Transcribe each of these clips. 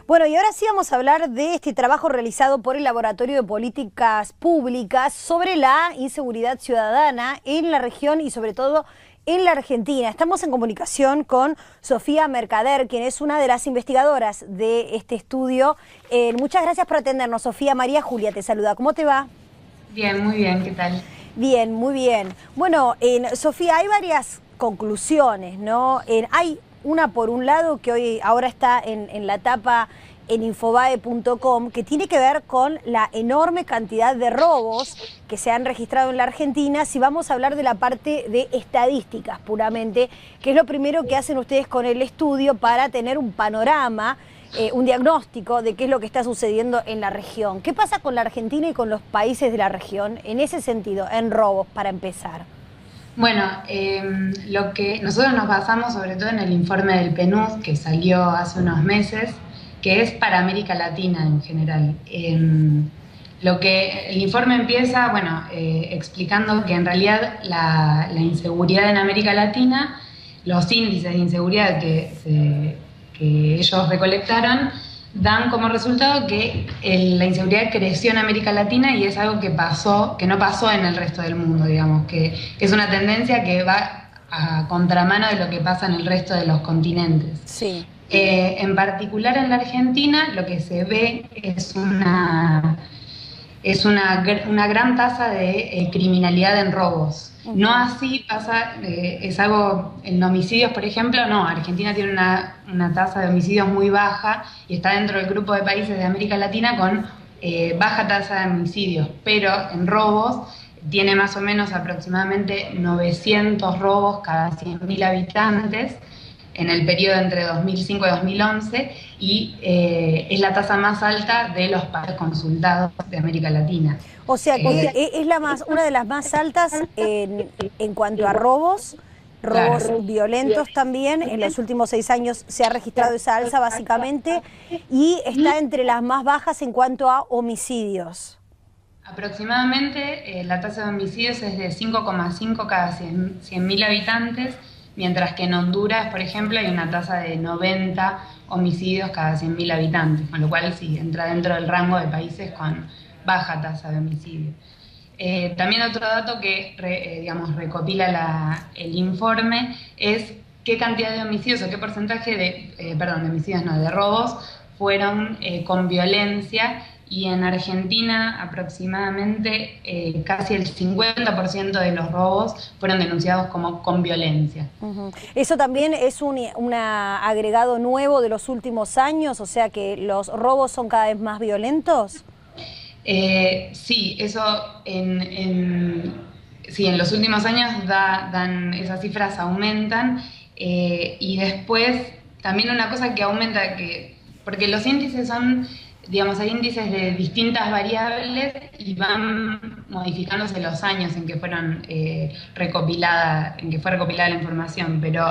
Bueno, y ahora sí vamos a hablar de este trabajo realizado por el Laboratorio de Políticas Públicas sobre la inseguridad ciudadana en la región y sobre todo en la Argentina. Estamos en comunicación con Sofía Mercader, quien es una de las investigadoras de este estudio. Muchas gracias por atendernos, Sofía. María Julia te saluda. ¿Cómo te va? Bien, muy bien, ¿qué tal? Bien, muy bien. Bueno, Sofía, hay varias conclusiones, ¿no? Hay una, por un lado, que ahora está en la tapa en infobae.com, que tiene que ver con la enorme cantidad de robos que se han registrado en la Argentina. Si vamos a hablar de la parte de estadísticas puramente, que es lo primero que hacen ustedes con el estudio para tener un panorama, un diagnóstico de qué es lo que está sucediendo en la región. ¿Qué pasa con la Argentina y con los países de la región en ese sentido, en robos, para empezar? Bueno, lo que nosotros nos basamos sobre todo en el informe del PNUD que salió hace unos meses, que es para América Latina en general. El informe empieza, explicando que en realidad la inseguridad en América Latina, los índices de inseguridad que ellos recolectaron, dan como resultado que la inseguridad creció en América Latina y es algo que no pasó en el resto del mundo, digamos, que es una tendencia que va a contramano de lo que pasa en el resto de los continentes. Sí. En particular en la Argentina lo que se ve es una gran tasa de criminalidad en robos. No así pasa, es algo, en homicidios, por ejemplo, no, Argentina tiene una tasa de homicidios muy baja y está dentro del grupo de países de América Latina con baja tasa de homicidios, pero en robos tiene más o menos aproximadamente 900 robos cada 100.000 habitantes en el periodo entre 2005 y 2011 y es la tasa más alta de los países consultados de América Latina. O sea que es una de las más altas en cuanto a robos claro, violentos también. En los últimos 6 años se ha registrado esa alza básicamente y está entre las más bajas en cuanto a homicidios. Aproximadamente la tasa de homicidios es de 5,5 cada 100.000 habitantes, mientras que en Honduras, por ejemplo, hay una tasa de 90 homicidios cada 100.000 habitantes, con lo cual sí, entra dentro del rango de países con baja tasa de homicidio. También otro dato que recopila el informe es qué cantidad de homicidios o qué porcentaje de robos fueron con violencia. Y en Argentina aproximadamente casi el 50% de los robos fueron denunciados como con violencia. ¿Eso también es un agregado nuevo de los últimos años? O sea que los robos son cada vez más violentos. Sí, eso en los últimos años esas cifras aumentan y después también una cosa que aumenta, porque los índices son... hay índices de distintas variables y van modificándose los años en que fue recopilada la información. Pero,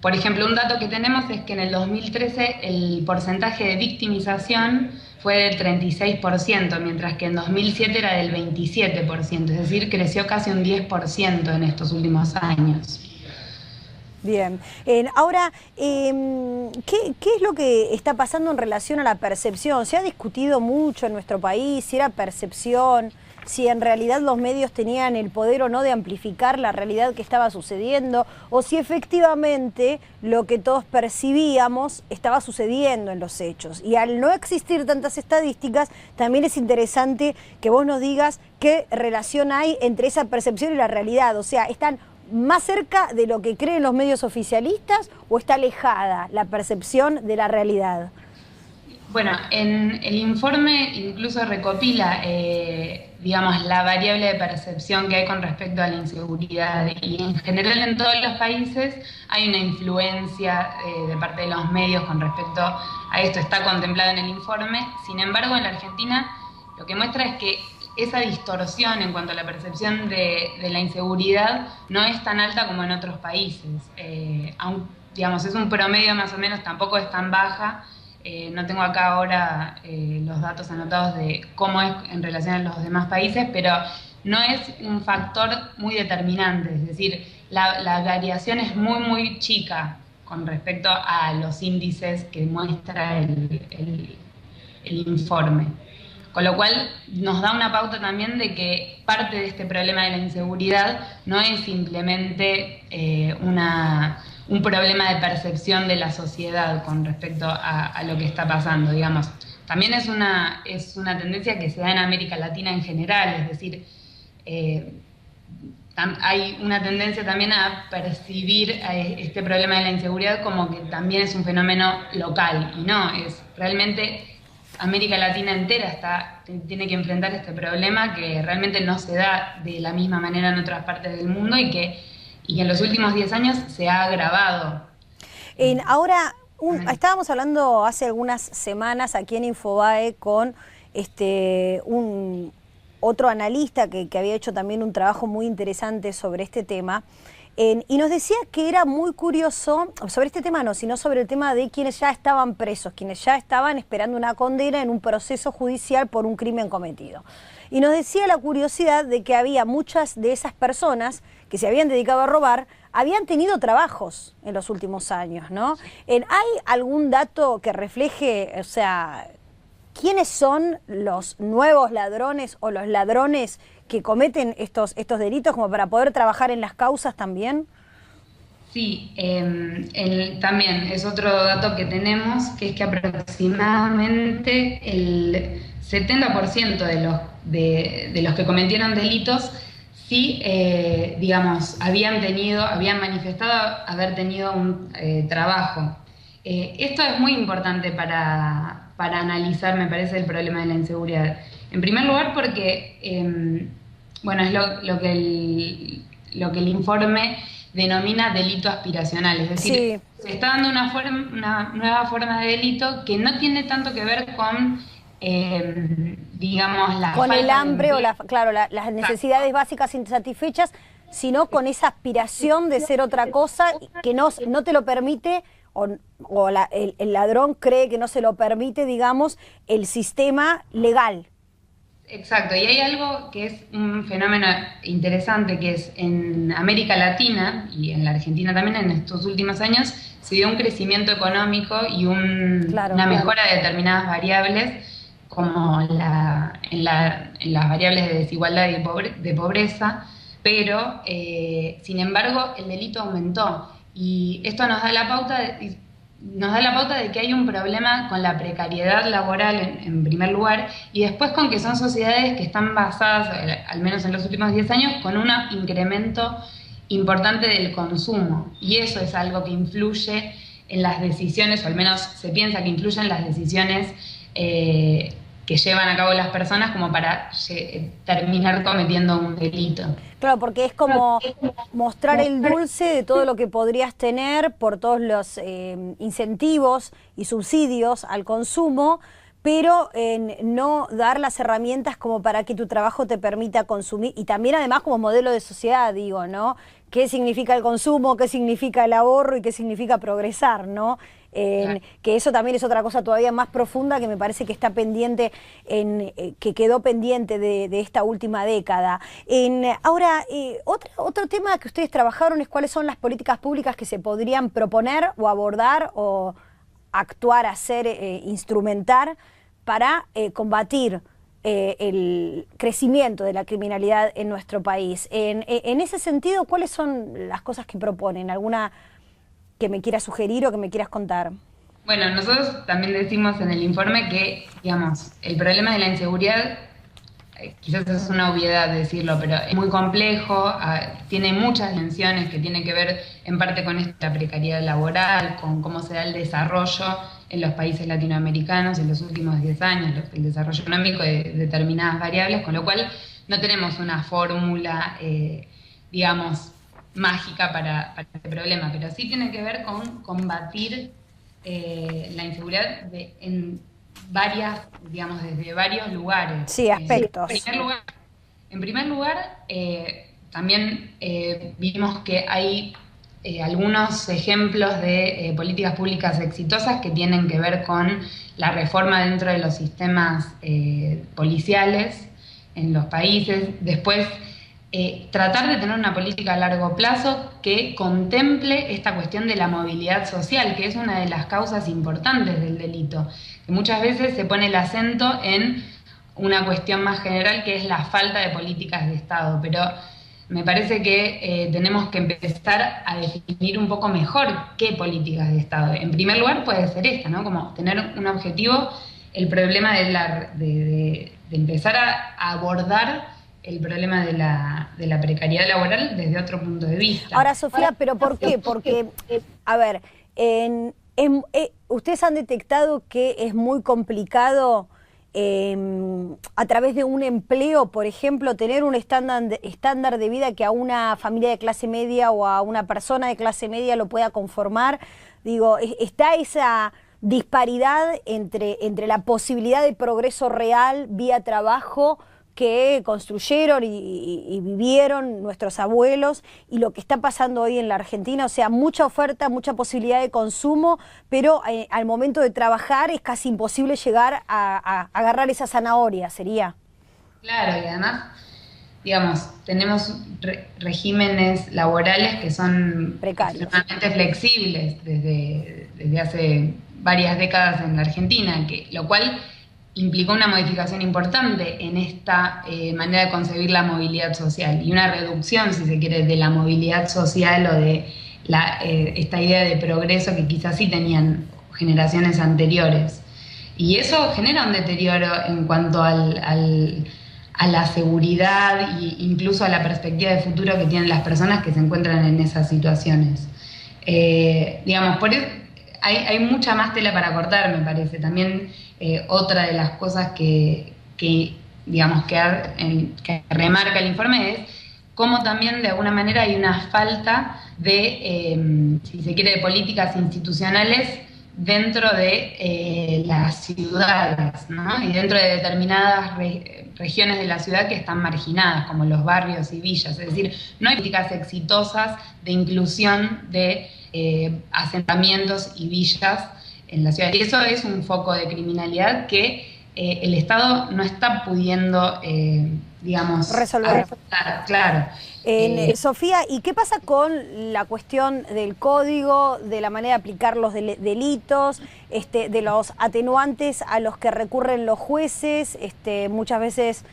por ejemplo, un dato que tenemos es que en el 2013 el porcentaje de victimización fue del 36%, mientras que en 2007 era del 27%, es decir, creció casi un 10% en estos últimos años. Bien. Ahora, ¿qué es lo que está pasando en relación a la percepción? Se ha discutido mucho en nuestro país si era percepción, si en realidad los medios tenían el poder o no de amplificar la realidad que estaba sucediendo, o si efectivamente lo que todos percibíamos estaba sucediendo en los hechos. Y al no existir tantas estadísticas, también es interesante que vos nos digas qué relación hay entre esa percepción y la realidad. O sea, ¿están más cerca de lo que creen los medios oficialistas o está alejada la percepción de la realidad? Bueno, en el informe incluso recopila, la variable de percepción que hay con respecto a la inseguridad y en general en todos los países hay una influencia de parte de los medios con respecto a esto, está contemplado en el informe. Sin embargo, en la Argentina lo que muestra es que esa distorsión en cuanto a la percepción de la inseguridad no es tan alta como en otros países. Es un promedio más o menos, tampoco es tan baja. No tengo acá ahora los datos anotados de cómo es en relación a los demás países, pero no es un factor muy determinante. Es decir, la variación es muy, muy chica con respecto a los índices que muestra el informe. Con lo cual nos da una pauta también de que parte de este problema de la inseguridad no es simplemente un problema de percepción de la sociedad con respecto a lo que está pasando, digamos. También es una tendencia que se da en América Latina en general, es decir, hay una tendencia también a percibir este problema de la inseguridad como que también es un fenómeno local, y no, es realmente América Latina entera tiene que enfrentar este problema que realmente no se da de la misma manera en otras partes del mundo y que en los últimos 10 años se ha agravado. Ahora, estábamos hablando hace algunas semanas aquí en Infobae con otro analista que había hecho también un trabajo muy interesante sobre este tema, y nos decía que era muy curioso, sobre este tema no, sino sobre el tema de quienes ya estaban presos, quienes ya estaban esperando una condena en un proceso judicial por un crimen cometido. Y nos decía la curiosidad de que había muchas de esas personas que se habían dedicado a robar, habían tenido trabajos en los últimos años, ¿no? ¿Hay algún dato que refleje, o sea, quiénes son los nuevos ladrones o los ladrones que cometen estos delitos, como para poder trabajar en las causas también? Sí, también es otro dato que tenemos, que es que aproximadamente el 70% de los que cometieron delitos sí, digamos, habían manifestado haber tenido un trabajo. Esto es muy importante para analizar, me parece, el problema de la inseguridad. En primer lugar porque, bueno, es lo que el informe denomina delito aspiracional, es decir, sí, se está dando una nueva forma de delito que no tiene tanto que ver con, digamos, la con falta el hambre de o las necesidades básicas insatisfechas, sino con esa aspiración de ser otra cosa que no te lo permite, el ladrón cree que no se lo permite, digamos, el sistema legal. Exacto, y hay algo que es un fenómeno interesante, que es en América Latina y en la Argentina también en estos últimos años se dio un crecimiento económico y una mejora de determinadas variables, como en las variables de desigualdad y de pobreza, pero sin embargo el delito aumentó, y esto nos da la pauta de que hay un problema con la precariedad laboral en primer lugar, y después con que son sociedades que están basadas, al menos en los últimos 10 años, con un incremento importante del consumo, y eso es algo que influye en las decisiones, o al menos se piensa que influye en las decisiones que llevan a cabo las personas como para terminar cometiendo un delito. Claro, porque es como mostrar el dulce de todo lo que podrías tener por todos los incentivos y subsidios al consumo, pero no dar las herramientas como para que tu trabajo te permita consumir, y también además como modelo de sociedad, digo, ¿no? ¿Qué significa el consumo, qué significa el ahorro y qué significa progresar, ¿no? Claro. Que eso también es otra cosa todavía más profunda que me parece que está pendiente, que quedó pendiente de esta última década. Ahora, otro tema que ustedes trabajaron es cuáles son las políticas públicas que se podrían proponer o abordar o actuar, hacer, instrumentar para combatir el crecimiento de la criminalidad en nuestro país. En ese sentido, ¿cuáles son las cosas que proponen? ¿Alguna que me quieras sugerir o que me quieras contar? Bueno, nosotros también decimos en el informe que, digamos, el problema de la inseguridad, quizás es una obviedad decirlo, pero es muy complejo, tiene muchas dimensiones que tienen que ver en parte con esta precariedad laboral, con cómo se da el desarrollo en los países latinoamericanos en los últimos 10 años, el desarrollo económico de determinadas variables, con lo cual no tenemos una fórmula, digamos, mágica para este problema, pero sí tiene que ver con combatir la inseguridad en varias, digamos, desde varios lugares. Sí, aspectos. En primer lugar, también vimos que hay algunos ejemplos de políticas públicas exitosas que tienen que ver con la reforma dentro de los sistemas policiales en los países. Después, tratar de tener una política a largo plazo que contemple esta cuestión de la movilidad social, que es una de las causas importantes del delito, que muchas veces se pone el acento en una cuestión más general que es la falta de políticas de Estado, pero me parece que tenemos que empezar a definir un poco mejor qué políticas de Estado. En primer lugar puede ser esta, ¿no? Como tener un objetivo, el problema de empezar a abordar el problema de la precariedad laboral desde otro punto de vista. Ahora, Sofía, ¿pero por qué? Porque, a ver, ustedes han detectado que es muy complicado a través de un empleo, por ejemplo, tener un estándar de vida que a una familia de clase media o a una persona de clase media lo pueda conformar. Digo, está esa disparidad entre la posibilidad de progreso real vía trabajo que construyeron y vivieron nuestros abuelos y lo que está pasando hoy en la Argentina, o sea, mucha oferta, mucha posibilidad de consumo, pero al momento de trabajar es casi imposible llegar a agarrar esa zanahoria, sería. Claro, y además, digamos, tenemos regímenes laborales que son precarios, extremadamente flexibles desde hace varias décadas en la Argentina, lo cual implicó una modificación importante en esta manera de concebir la movilidad social y una reducción, si se quiere, de la movilidad social o de esta idea de progreso que quizás sí tenían generaciones anteriores. Y eso genera un deterioro en cuanto a la seguridad e incluso a la perspectiva de futuro que tienen las personas que se encuentran en esas situaciones. Digamos, por eso hay mucha más tela para cortar, me parece. También otra de las cosas que remarca el informe es cómo también de alguna manera hay una falta de, si se quiere, de políticas institucionales dentro de las ciudades, ¿no? Y dentro de determinadas regiones de la ciudad que están marginadas, como los barrios y villas. Es decir, no hay políticas exitosas de inclusión de asentamientos y villas en la ciudad. Y eso es un foco de criminalidad que el Estado no está pudiendo, resolver. Claro. Sofía, ¿y qué pasa con la cuestión del código, de la manera de aplicar los delitos, de los atenuantes a los que recurren los jueces, muchas veces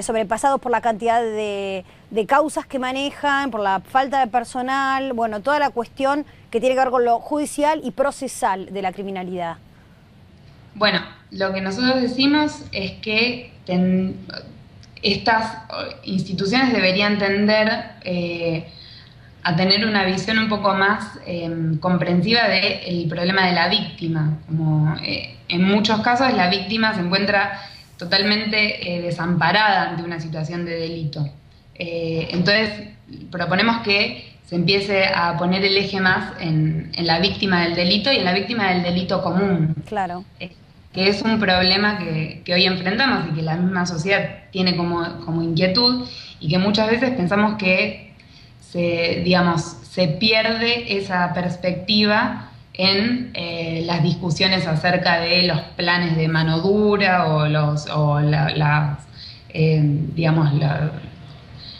sobrepasados por la cantidad de causas que manejan, por la falta de personal, bueno, toda la cuestión que tiene que ver con lo judicial y procesal de la criminalidad? Bueno, lo que nosotros decimos es que estas instituciones deberían tender a tener una visión un poco más comprensiva del problema de la víctima. Como, en muchos casos la víctima se encuentra totalmente desamparada ante una situación de delito. Entonces proponemos que se empiece a poner el eje más en la víctima del delito y en la víctima del delito común. Claro. Que es un problema que hoy enfrentamos y que la misma sociedad tiene como inquietud y que muchas veces pensamos que se pierde esa perspectiva en las discusiones acerca de los planes de mano dura o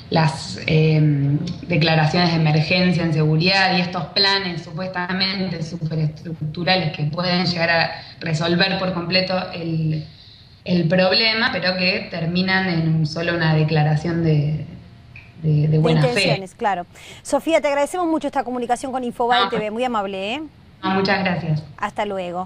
las declaraciones de emergencia en seguridad y estos planes supuestamente superestructurales que pueden llegar a resolver por completo el problema, pero que terminan en solo una declaración de buena fe. Claro. Sofía, te agradecemos mucho esta comunicación con Infobae TV, muy amable, ¿eh? Muchas gracias. Hasta luego.